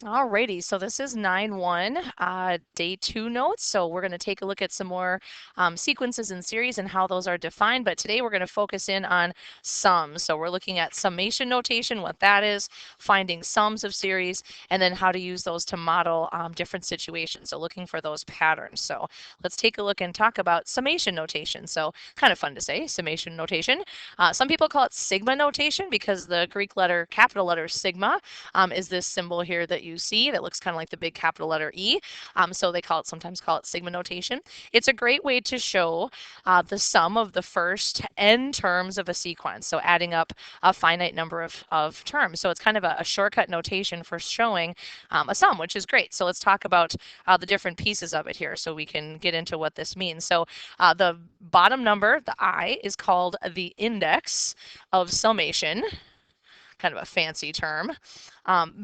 Alrighty, so this is 9-1, day 2 notes. So we're going to take a look at some more sequences and series and how those are defined. But today we're going to focus in on sums. So we're looking at summation notation, what that is, finding sums of series, and then how to use those to model different situations. So looking for those patterns. So let's take a look and talk about summation notation. So kind of fun to say, summation notation. Some people call it sigma notation because the Greek letter, capital letter sigma, is this symbol here that you see that looks kind of like the big capital letter E. So they sometimes call it sigma notation. It's a great way to show the sum of the first n terms of a sequence, so adding up a finite number of terms. So it's kind of a shortcut notation for showing a sum, which is great. So let's talk about the different pieces of it here so we can get into what this means. So the bottom number, the I, is called the index of summation, kind of a fancy term.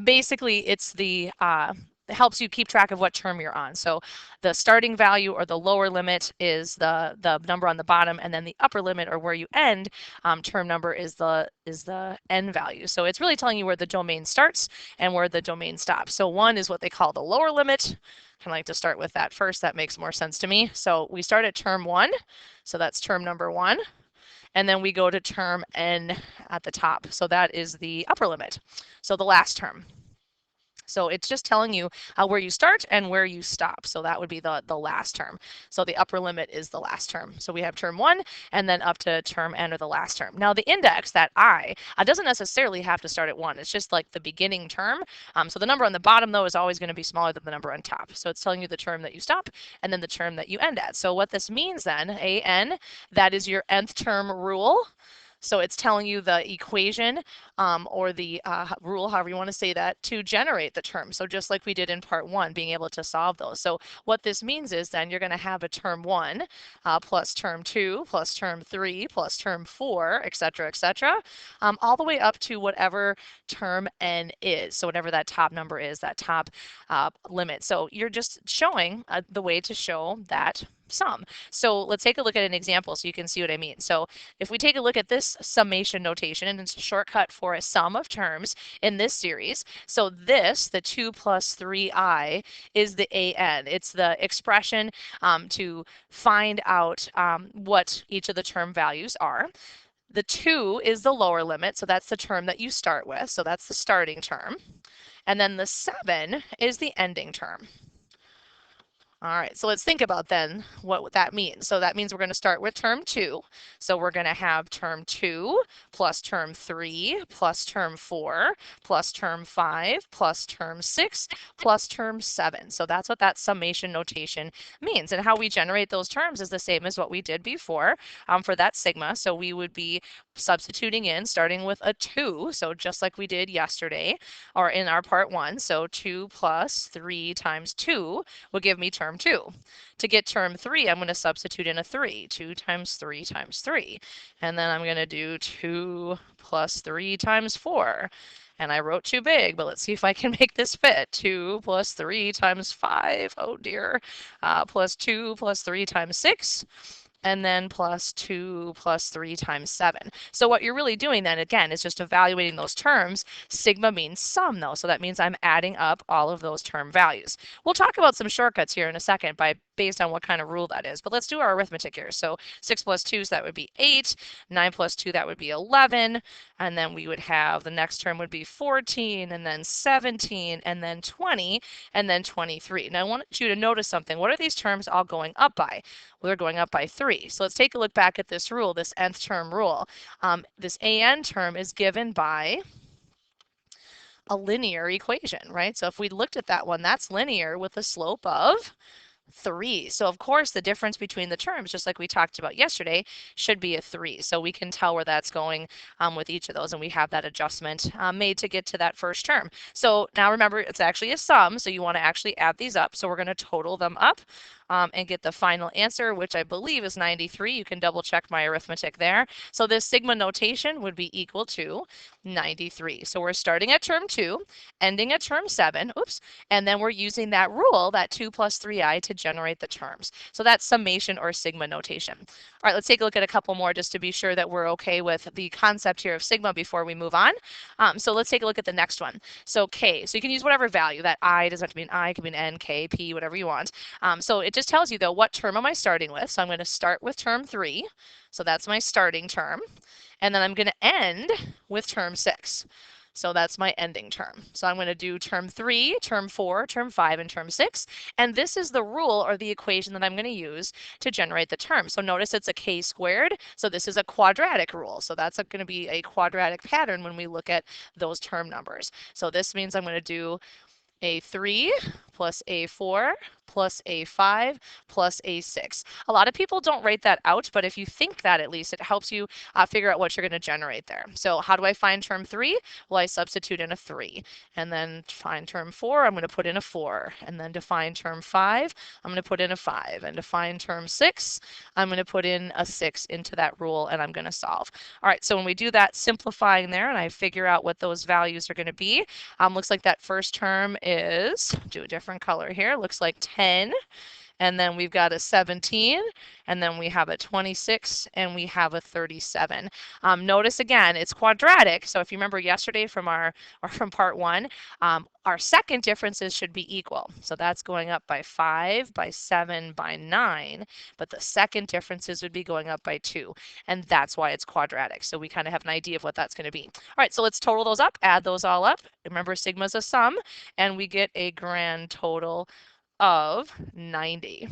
Basically, it helps you keep track of what term you're on. So the starting value or the lower limit is the number on the bottom, and then the upper limit or where you end term number is the n value. So it's really telling you where the domain starts and where the domain stops. So 1 is what they call the lower limit. Kind of like to start with that first. That makes more sense to me. So we start at term 1. So that's term number 1. And then we go to term n at the top. So that is the upper limit. So the last term. So it's just telling you where you start and where you stop. So that would be the last term. So the upper limit is the last term. So we have term 1 and then up to term n or the last term. Now the index, that I, doesn't necessarily have to start at 1. It's just like the beginning term. So the number on the bottom, though, is always going to be smaller than the number on top. So it's telling you the term that you stop and then the term that you end at. So what this means then, an, that is your nth term rule. So it's telling you the equation or the rule, however you want to say that, to generate the term. So just like we did in part 1, being able to solve those. So what this means is then you're going to have a term 1 plus term 2 plus term 3 plus term 4, et cetera, all the way up to whatever term n is. So whatever that top number is, that top limit. So you're just showing the way to show that sum. So let's take a look at an example so you can see what I mean. So if we take a look at this summation notation, and it's a shortcut for a sum of terms in this series. So this, the 2 plus 3i, is the an. It's the expression to find out what each of the term values are. The 2 is the lower limit, so that's the term that you start with. So that's the starting term. And then the 7 is the ending term. All right, so let's think about then what that means. So that means we're going to start with term 2. So we're going to have term 2 plus term 3 plus term 4 plus term 5 plus term 6 plus term 7. So that's what that summation notation means. And how we generate those terms is the same as what we did before for that sigma. So we would be substituting in, starting with a 2. So just like we did yesterday or in our part 1. So 2 plus 3 times 2 will give me term 2. To get term 3, I'm going to substitute in a 3. 2 times 3 times 3. And then I'm going to do 2 plus 3 times 4. And I wrote too big, but let's see if I can make this fit. 2 plus 3 times 5. Oh dear. Plus 2 plus 3 times 6. And then plus 2 plus 3 times 7. So what you're really doing then, again, is just evaluating those terms. Sigma means sum, though, so that means I'm adding up all of those term values. We'll talk about some shortcuts here in a second based on what kind of rule that is, but let's do our arithmetic here. So 6 plus 2, so that would be 8. 9 plus 2, that would be 11. And then we would have the next term would be 14, and then 17, and then 20, and then 23. Now I want you to notice something. What are these terms all going up by? Well, they're going up by 3. So let's take a look back at this rule, this nth term rule. This an term is given by a linear equation, right? So if we looked at that one, that's linear with a slope of 3. So of course the difference between the terms, just like we talked about yesterday, should be a 3. So we can tell where that's going with each of those, and we have that adjustment made to get to that first term. So now remember, it's actually a sum, so you want to actually add these up. So we're going to total them up. and get the final answer, which I believe is 93. You can double check my arithmetic there. So this sigma notation would be equal to 93. So we're starting at term 2, ending at term 7, oops, and then we're using that rule, that 2 plus 3i, to generate the terms. So that's summation or sigma notation. All right, let's take a look at a couple more just to be sure that we're okay with the concept here of sigma before we move on. So let's take a look at the next one. So k, so you can use whatever value. That I doesn't have to be an I, it can be an n, k, p, whatever you want. So it just tells you though, what term am I starting with? So I'm going to start with term 3. So that's my starting term. And then I'm going to end with term 6. So that's my ending term. So I'm going to do term 3, term 4, term 5, and term 6. And this is the rule or the equation that I'm going to use to generate the term. So notice it's a k squared. So this is a quadratic rule. So that's going to be a quadratic pattern when we look at those term numbers. So this means I'm going to do a3 plus a4 plus a5 plus a6. A lot of people don't write that out, but if you think that at least, it helps you figure out what you're going to generate there. So how do I find term 3? Well, I substitute in a 3. And then to find term 4, I'm going to put in a 4. And then to find term 5, I'm going to put in a 5. And to find term 6, I'm going to put in a 6 into that rule, and I'm going to solve. All right, so when we do that simplifying there, and I figure out what those values are going to be, looks like that first term is, do a different color here, looks like 10, and then we've got a 17, and then we have a 26, and we have a 37. Notice again, it's quadratic, so if you remember yesterday from from part 1, our second differences should be equal. So that's going up by 5, by 7, by 9, but the second differences would be going up by 2, and that's why it's quadratic. So we kind of have an idea of what that's going to be. All right, so let's total those up, add those all up. Remember, sigma is a sum, and we get a grand total of 90.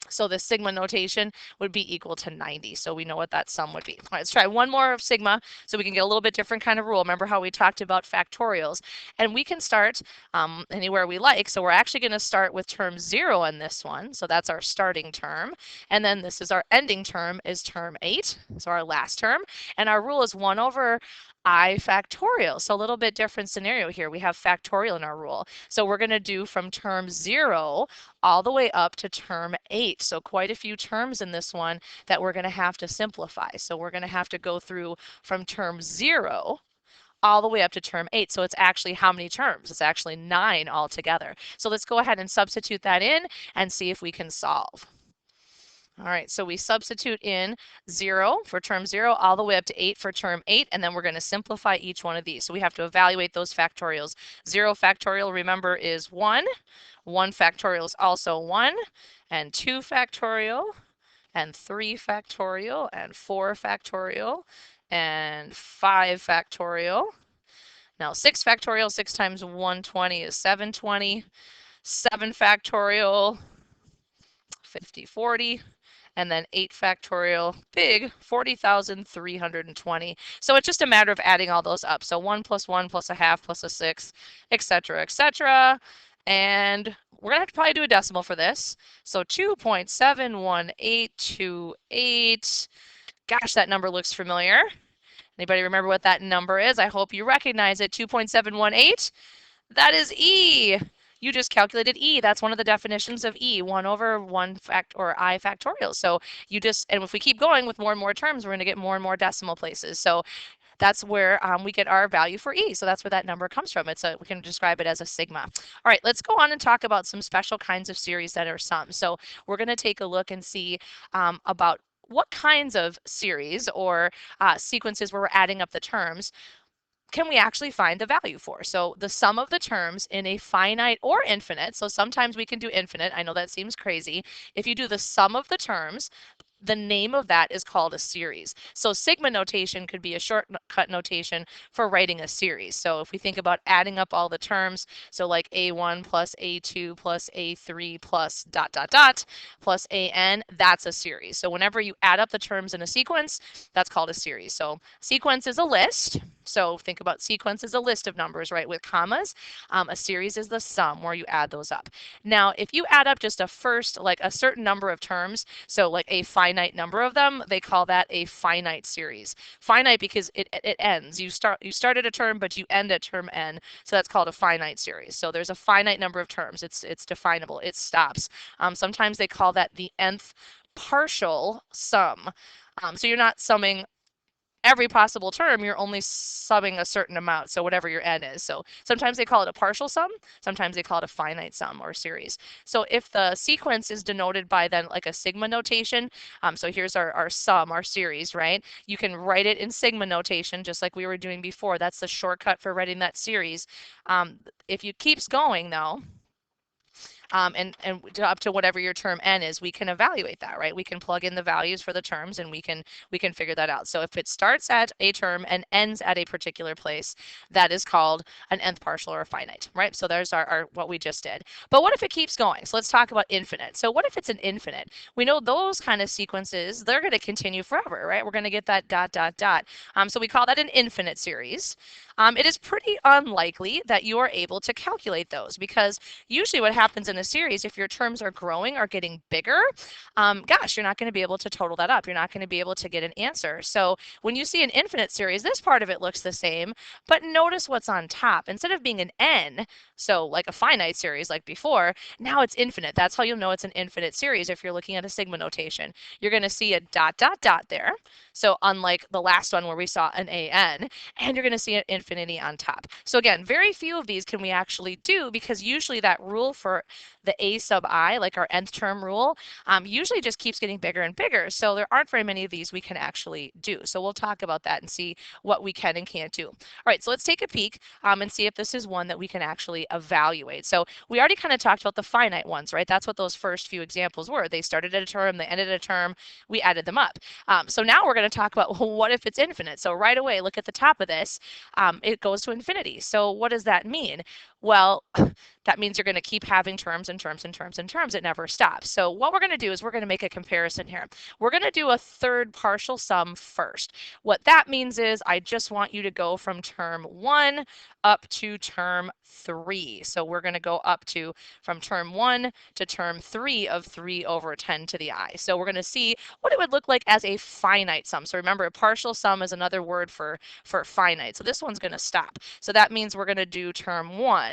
So the sigma notation would be equal to 90. So we know what that sum would be. All right, let's try one more of sigma so we can get a little bit different kind of rule. Remember how we talked about factorials? And we can start anywhere we like. So we're actually going to start with term 0 in this one. So that's our starting term. And then this is our ending term is term 8. So our last term. And our rule is 1 over I factorial. So a little bit different scenario here. We have factorial in our rule. So we're going to do from term 0 all the way up to term 8. So quite a few terms in this one that we're going to have to simplify. So we're going to have to go through from term 0 all the way up to term 8. So it's actually how many terms? It's actually 9 altogether. So let's go ahead and substitute that in and see if we can solve. All right, so we substitute in 0 for term 0 all the way up to 8 for term 8, and then we're going to simplify each one of these. So we have to evaluate those factorials. 0 factorial, remember, is 1. 1 factorial is also 1, and 2 factorial, and 3 factorial, and 4 factorial, and 5 factorial. Now 6 factorial, 6 times 120 is 720. 7 factorial, 50, 40. And then 8 factorial, big, 40,320. So it's just a matter of adding all those up. So 1 plus 1 plus a half plus a 6, etc., etc. And we're going to have to probably do a decimal for this. So 2.71828. Gosh, that number looks familiar. Anybody remember what that number is? I hope you recognize it. 2.718. That is E. You just calculated E. That's one of the definitions of E, 1 over 1 or I factorial. So you just, and if we keep going with more and more terms, we're going to get more and more decimal places. So that's where we get our value for E. So that's where that number comes from. We can describe it as a sigma. All right, let's go on and talk about some special kinds of series that are sums. So we're going to take a look and see about what kinds of series or sequences where we're adding up the terms can we actually find the value for. So the sum of the terms in a finite or infinite, so sometimes we can do infinite, I know that seems crazy. If you do the sum of the terms, the name of that is called a series. So sigma notation could be a shortcut notation for writing a series. So if we think about adding up all the terms, so like A1 plus A2 plus A3 plus ... plus AN, that's a series. So whenever you add up the terms in a sequence, that's called a series. So sequence is a list. So think about sequence as a list of numbers, right, with commas. A series is the sum where you add those up. Now, if you add up just like a certain number of terms, so like a finite number of them, they call that a finite series. Finite because it ends. You start at a term, but you end at term n, so that's called a finite series. So there's a finite number of terms. It's definable. It stops. Sometimes they call that the nth partial sum. So you're not summing every possible term, you're only summing a certain amount, so whatever your n is. So sometimes they call it a partial sum, sometimes they call it a finite sum or series. So if the sequence is denoted by then like a sigma notation, so here's our sum, our series, right? You can write it in sigma notation just like we were doing before. That's the shortcut for writing that series. If it keeps going though, and up to whatever your term n is, we can evaluate that, right? We can plug in the values for the terms and we can figure that out. So if it starts at a term and ends at a particular place, that is called an nth partial or a finite, right? So there's our what we just did. But what if it keeps going? So let's talk about infinite. So what if it's an infinite? We know those kind of sequences, they're going to continue forever, right? We're going to get that dot, dot, dot. So we call that an infinite series. It is pretty unlikely that you are able to calculate those because usually what happens in a series, if your terms are growing or getting bigger, gosh, you're not going to be able to total that up. You're not going to be able to get an answer. So when you see an infinite series, this part of it looks the same, but notice what's on top. Instead of being an n, so like a finite series like before, now it's infinite. That's how you'll know it's an infinite series if you're looking at a sigma notation. You're going to see a dot, dot, dot there. So unlike the last one where we saw an an, and you're going to see an infinity on top. So again, very few of these can we actually do because usually that rule for the a sub I, like our nth term rule, usually just keeps getting bigger and bigger. So there aren't very many of these we can actually do. So we'll talk about that and see what we can and can't do. All right, so let's take a peek and see if this is one that we can actually evaluate. So we already kind of talked about the finite ones, right? That's what those first few examples were. They started at a term, they ended at a term, we added them up. So now we're going to talk about, well, what if it's infinite? So right away, look at the top of this. It goes to infinity. So what does that mean? Well, that means you're going to keep having terms and terms and terms and terms. It never stops. So what we're going to do is we're going to make a comparison here. We're going to do a third partial sum first. What that means is I just want you to go from term 1 up to term 3. So we're going to go up to from term 1 to term 3 of 3 over 10 to the I. So we're going to see what it would look like as a finite sum. So remember, a partial sum is another word for finite. So this one's going to stop. So that means we're going to do term 1,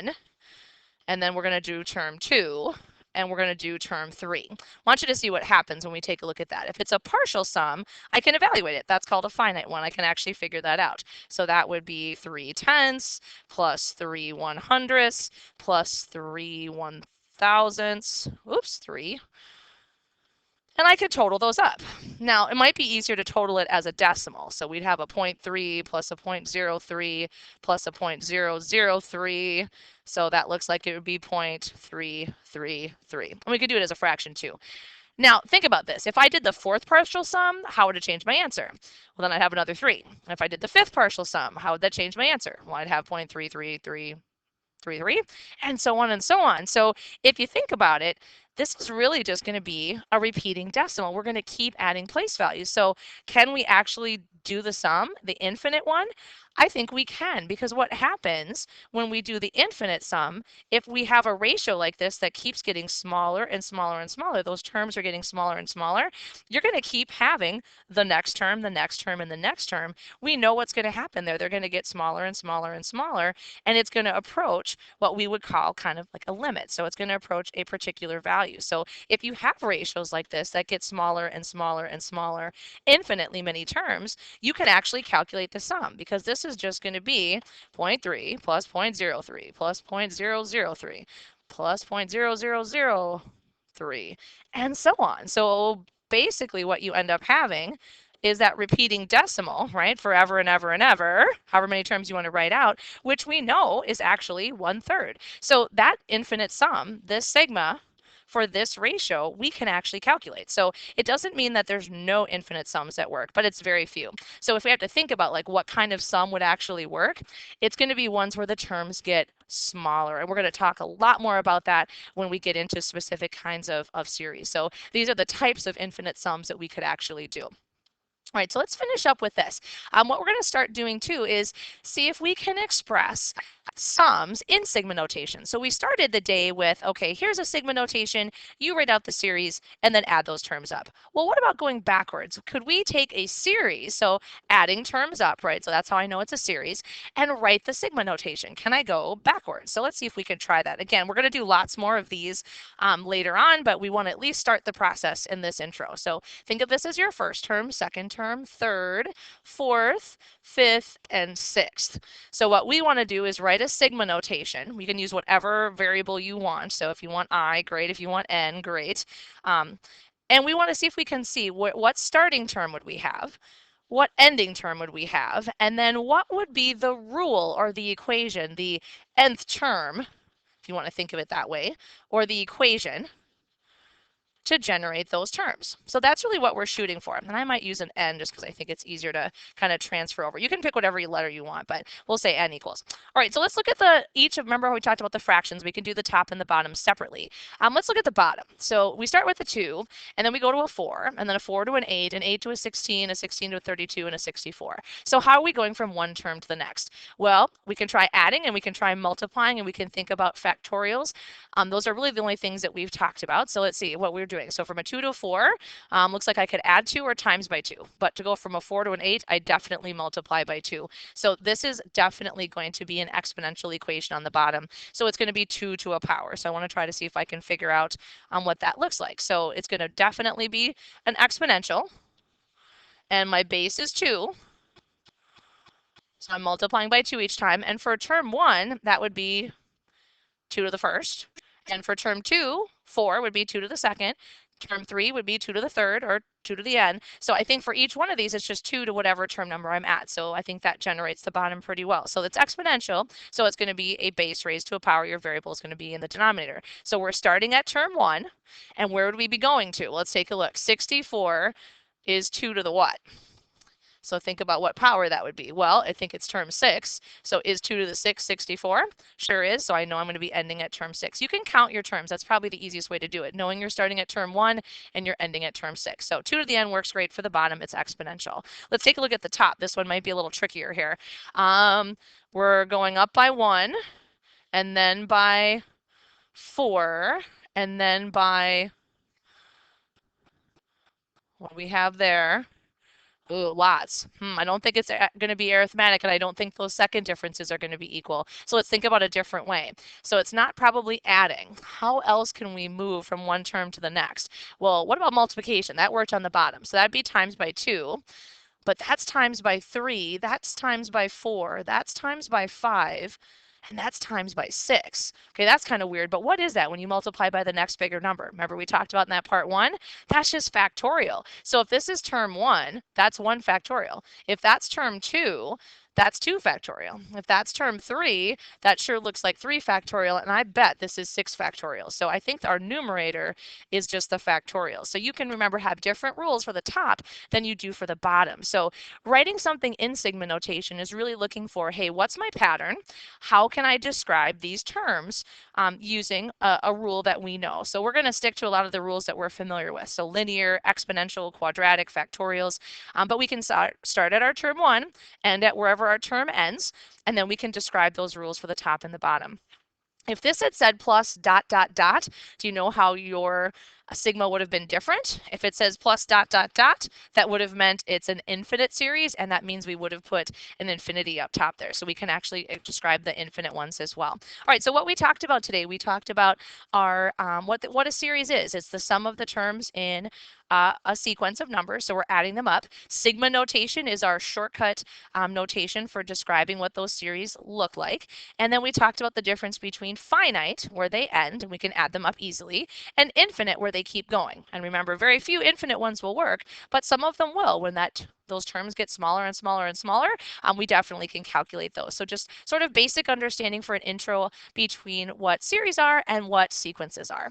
and then we're going to do term 2, and we're going to do term 3. I want you to see what happens when we take a look at that. If it's a partial sum, I can evaluate it. That's called a finite one. I can actually figure that out. So that would be 3/10 plus 3/100 plus 3/1000. Oops, 3. And I could total those up. Now, it might be easier to total it as a decimal. So we'd have a 0.3 plus a 0.03 plus a 0.003. So that looks like it would be 0.333. And we could do it as a fraction too. Now, think about this. If I did the fourth partial sum, how would it change my answer? Well, then I'd have another 3. And if I did the fifth partial sum, how would that change my answer? Well, I'd have 0.33333, and so on and so on. So if you think about it, this is really just going to be a repeating decimal. We're going to keep adding place values. So can we actually do the sum, the infinite one? I think we can, because what happens when we do the infinite sum, if we have a ratio like this that keeps getting smaller and smaller and smaller, those terms are getting smaller and smaller, you're going to keep having the next term, the next term, and the next term. We know what's going to happen there. They're going to get smaller and smaller and smaller, and it's going to approach what we would call kind of like a limit. So it's going to approach a particular value. So if you have ratios like this that get smaller and smaller and smaller, infinitely many terms, you can actually calculate the sum, because this is just going to be 0.3 plus 0.03 plus 0.003 plus 0.0003, and so on. So basically what you end up having is that repeating decimal, right, forever and ever and ever, however many terms you want to write out, which we know is actually 1/3. So that infinite sum, this sigma, for this ratio, we can actually calculate. So it doesn't mean that there's no infinite sums that work, but it's very few. So if we have to think about like what kind of sum would actually work, it's going to be ones where the terms get smaller. And we're going to talk a lot more about that when we get into specific kinds of series. So these are the types of infinite sums that we could actually do. All right, so let's finish up with this. What we're going to start doing too is see if we can express sums in sigma notation. So we started the day with, okay, here's a sigma notation, you write out the series and then add those terms up. Well, what about going backwards? Could we take a series, so adding terms up, right? So that's how I know it's a series, and write the sigma notation. Can I go backwards? So let's see if we can try that. Again, we're going to do lots more of these later on, but we want to at least start the process in this intro. So think of this as your first term, second term, third, fourth, fifth, and sixth. So what we want to do is write a sigma notation. We can use whatever variable you want. So if you want I, great. If you want n, great. And we want to see if we can see what starting term would we have, what ending term would we have, and then what would be the rule or the equation, the nth term, if you want to think of it that way, or the equation to generate those terms. So that's really what we're shooting for. And I might use an n just because I think it's easier to kind of transfer over. You can pick whatever letter you want, but we'll say n equals. All right, so let's look at remember how we talked about the fractions? We can do the top and the bottom separately. Let's look at the bottom. So we start with a 2, and then we go to a 4, and then a 4 to an 8, an 8 to a 16 to a 32, and a 64. So how are we going from one term to the next? Well, we can try adding, and we can try multiplying, and we can think about factorials. Those are really the only things that we've talked about. So let's see what we're doing. So from a 2 to a 4, looks like I could add 2 or times by 2. But to go from a 4 to an 8, I definitely multiply by 2. So this is definitely going to be an exponential equation on the bottom. So it's going to be 2 to a power. So I want to try to see if I can figure out what that looks like. So it's going to definitely be an exponential. And my base is 2. So I'm multiplying by 2 each time. And for term 1, that would be 2 to the first. And for term 2, 4 would be 2 to the second. Term 3 would be 2 to the third, or 2 to the n. So I think for each one of these, it's just 2 to whatever term number I'm at. So I think that generates the bottom pretty well. So it's exponential. So it's going to be a base raised to a power. Your variable is going to be in the denominator. So we're starting at term 1. And where would we be going to? Let's take a look. 64 is 2 to the what? So think about what power that would be. Well, I think it's term 6. So is 2 to the 6 64? Sure is. So I know I'm going to be ending at term 6. You can count your terms. That's probably the easiest way to do it, knowing you're starting at term 1 and you're ending at term 6. So 2 to the n works great for the bottom. It's exponential. Let's take a look at the top. This one might be a little trickier here. We're going up by 1, and then by 4, and then by what we have there. Ooh, lots. I don't think it's going to be arithmetic, and I don't think those second differences are going to be equal. So let's think about a different way. So it's not probably adding. How else can we move from one term to the next? Well, what about multiplication? That worked on the bottom. So that'd be times by 2. But that's times by 3. That's times by 4. That's times by 5. And that's times by 6. Okay, that's kind of weird, but what is that when you multiply by the next bigger number? Remember we talked about in that part 1? That's just factorial. So if this is term 1, that's 1 factorial. If that's term 2, that's 2 factorial. If that's term 3, that sure looks like 3 factorial, and I bet this is 6 factorial. So I think our numerator is just the factorial. So you can remember have different rules for the top than you do for the bottom. So writing something in sigma notation is really looking for, hey, what's my pattern? How can I describe these terms using a rule that we know? So we're going to stick to a lot of the rules that we're familiar with. So linear, exponential, quadratic, factorials, but we can start at our term 1 and at wherever our term ends, and then we can describe those rules for the top and the bottom. If this had said plus dot dot dot, do you know how your sigma would have been different? If it says plus dot dot dot, that would have meant it's an infinite series, and that means we would have put an infinity up top there. So we can actually describe the infinite ones as well. All right, so what we talked about today, we talked about our what a series is. It's the sum of the terms in a sequence of numbers, so we're adding them up. Sigma notation is our shortcut notation for describing what those series look like. And then we talked about the difference between finite, where they end, and we can add them up easily, and infinite, where they keep going. And remember, very few infinite ones will work, but some of them will when those terms get smaller and smaller and smaller. We definitely can calculate those. So just sort of basic understanding for an intro between what series are and what sequences are.